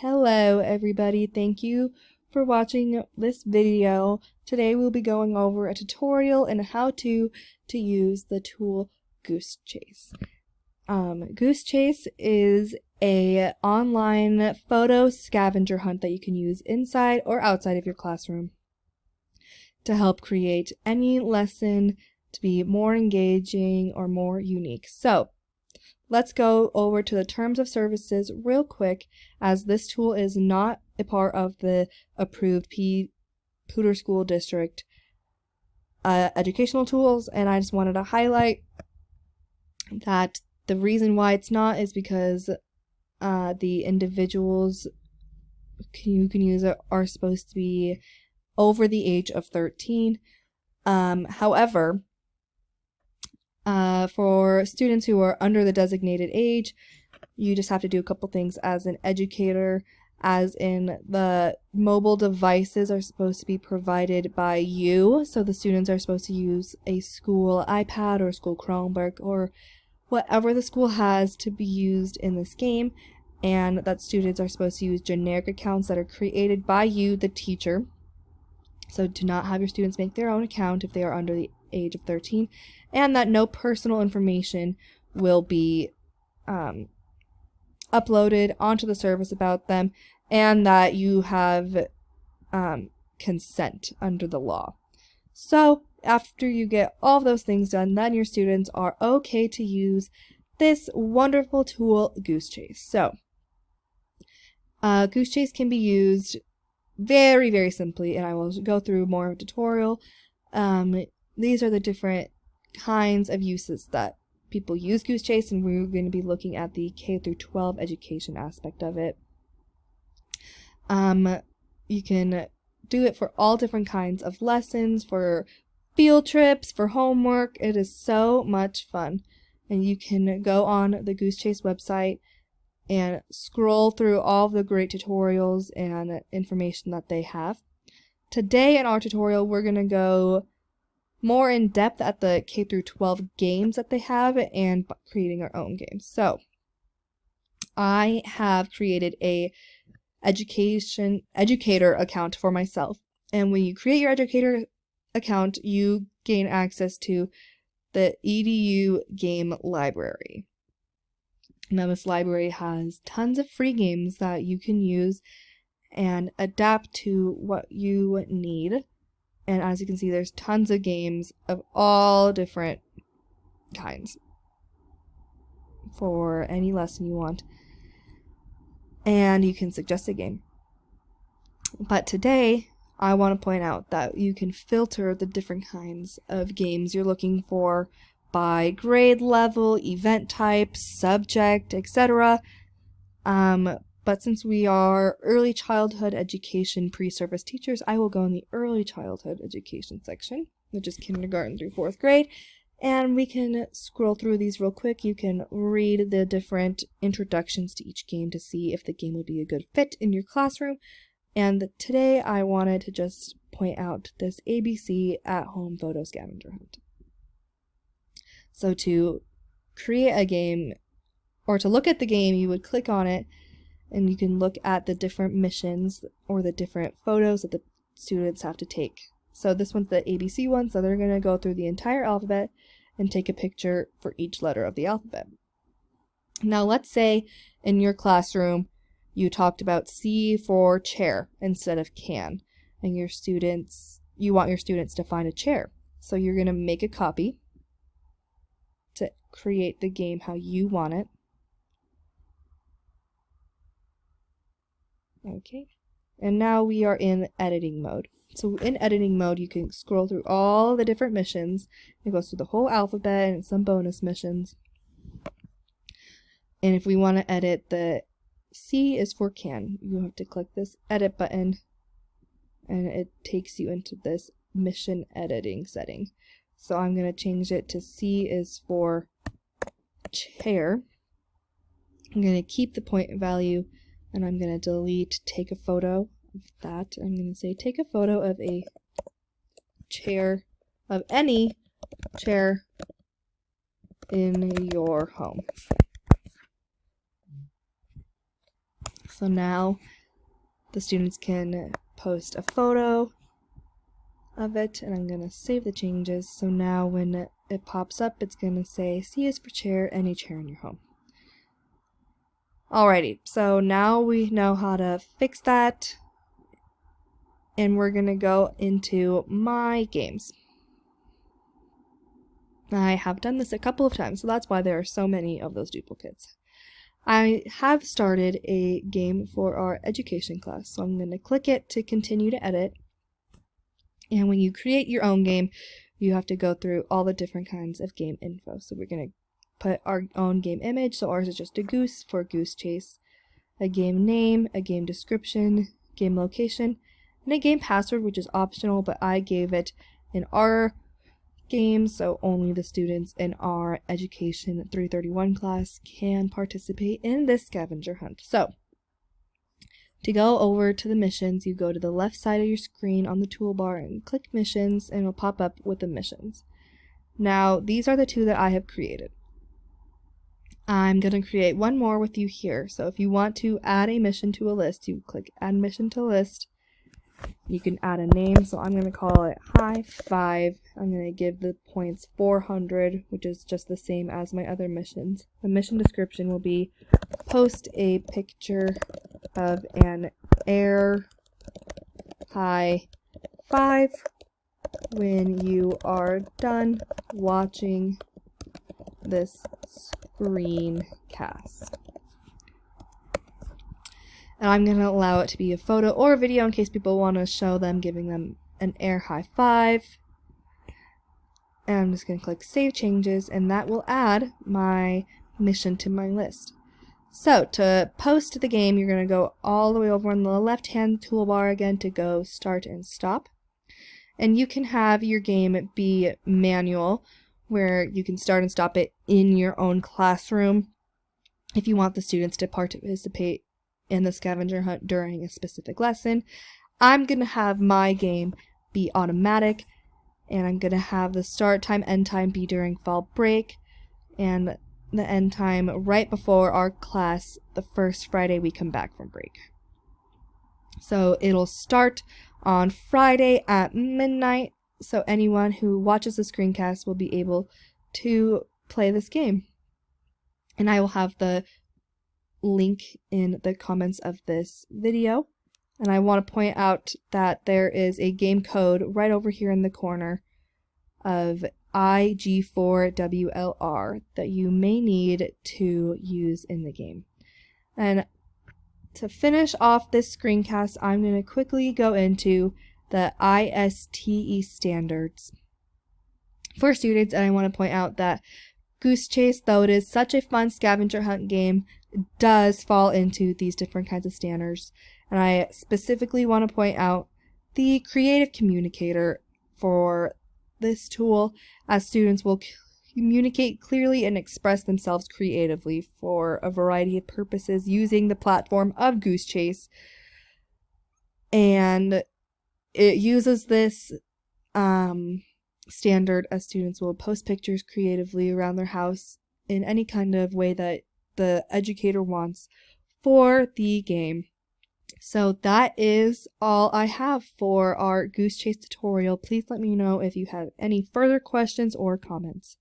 Hello everybody, thank you for watching this video. Today we'll be going over a tutorial and how to use the tool GooseChase. GooseChase is a online photo scavenger hunt that you can use inside or outside of your classroom to help create any lesson to be more engaging or more unique. So let's go over to the terms of services real quick, as this tool is not a part of the approved Poudre School District educational tools, and I just wanted to highlight that the reason why it's not is because the individuals you can use it are supposed to be over the age of 13. However, for students who are under the designated age, you just have to do a couple things as an educator, as in the mobile devices are supposed to be provided by you, so the students are supposed to use a school iPad or school Chromebook or whatever the school has to be used in this game, and that students are supposed to use generic accounts that are created by you, the teacher. So do not have your students make their own account if they are under the age of 13, and that no personal information will be uploaded onto the service about them, and that you have consent under the law. So after you get all of those things done, then your students are okay to use this wonderful tool, GooseChase. So GooseChase can be used very, very simply, and I will go through more of a tutorial. These are the different kinds of uses that people use GooseChase, and we're going to be looking at the K through 12 education aspect of it. You can do it for all different kinds of lessons, for field trips, for homework. It is so much fun, and you can go on the GooseChase website and scroll through all of the great tutorials and information that they have. Today in our tutorial, we're going to go more in depth at the K through 12 games that they have and creating our own games. So I have created a educator account for myself, and when you create your educator account, you gain access to the EDU game library. Now this library has tons of free games that you can use and adapt to what you need. And as you can see, there's tons of games of all different kinds for any lesson you want. And you can suggest a game. But today, I want to point out that you can filter the different kinds of games you're looking for by grade level, event type, subject, etc. But since we are early childhood education pre-service teachers, I will go in the early childhood education section, which is kindergarten through 4th grade, and we can scroll through these real quick. You can read the different introductions to each game to see if the game would be a good fit in your classroom. And today I wanted to just point out this ABC at-home photo scavenger hunt. So to create a game, or to look at the game, you would click on it, and you can look at the different missions or the different photos that the students have to take. So this one's the ABC one, so they're going to go through the entire alphabet and take a picture for each letter of the alphabet. Now let's say in your classroom you talked about C for chair instead of can, and you want your students to find a chair. So you're going to make a copy to create the game how you want it. Okay, and now we are in editing mode. So in editing mode, you can scroll through all the different missions. It goes through the whole alphabet and some bonus missions. And if we want to edit, the C is for can. You have to click this edit button, and it takes you into this mission editing setting. So I'm going to change it to C is for chair. I'm going to keep the point value, and I'm going to delete take a photo of that. I'm going to say take a photo of a chair, of any chair in your home. So now the students can post a photo of it, and I'm going to save the changes. So now when it pops up, it's going to say C is for chair, any chair in your home. Alrighty, so now we know how to fix that, and we're going to go into my games. I have done this a couple of times, so that's why there are so many of those duplicates. I have started a game for our education class, so I'm going to click it to continue to edit. And when you create your own game, you have to go through all the different kinds of game info. So we're going to put our own game image, so ours is just a goose for GooseChase, a game name, a game description, game location, and a game password, which is optional, but I gave it in our game, so only the students in our Education 331 class can participate in this scavenger hunt. So, to go over to the missions, you go to the left side of your screen on the toolbar and click missions, and it'll pop up with the missions. Now, these are the two that I have created. I'm going to create one more with you here. So if you want to add a mission to a list, you click add mission to list. You can add a name, so I'm going to call it High Five. I'm going to give the points 400, which is just the same as my other missions. The mission description will be post a picture of an air high five when you are done watching this screencast. And I'm going to allow it to be a photo or a video in case people want to show them giving them an air high five. And I'm just going to click Save Changes, and that will add my mission to my list. So to post the game, you're going to go all the way over on the left-hand toolbar again to go Start and Stop. And you can have your game be manual, where you can start and stop it in your own classroom if you want the students to participate in the scavenger hunt during a specific lesson. I'm going to have my game be automatic, and I'm going to have the start time, end time be during fall break, and the end time right before our class the first Friday we come back from break. So it'll start on Friday at midnight, so anyone who watches the screencast will be able to play this game. And I will have the link in the comments of this video. And I want to point out that there is a game code right over here in the corner of IG4WLR that you may need to use in the game. And to finish off this screencast, I'm going to quickly go into the ISTE standards for students, and I want to point out that GooseChase, though it is such a fun scavenger hunt game, does fall into these different kinds of standards. And I specifically want to point out the creative communicator for this tool, as students will communicate clearly and express themselves creatively for a variety of purposes using the platform of GooseChase. And it uses this standard as students will post pictures creatively around their house in any kind of way that the educator wants for the game. So that is all I have for our GooseChase tutorial. Please let me know if you have any further questions or comments.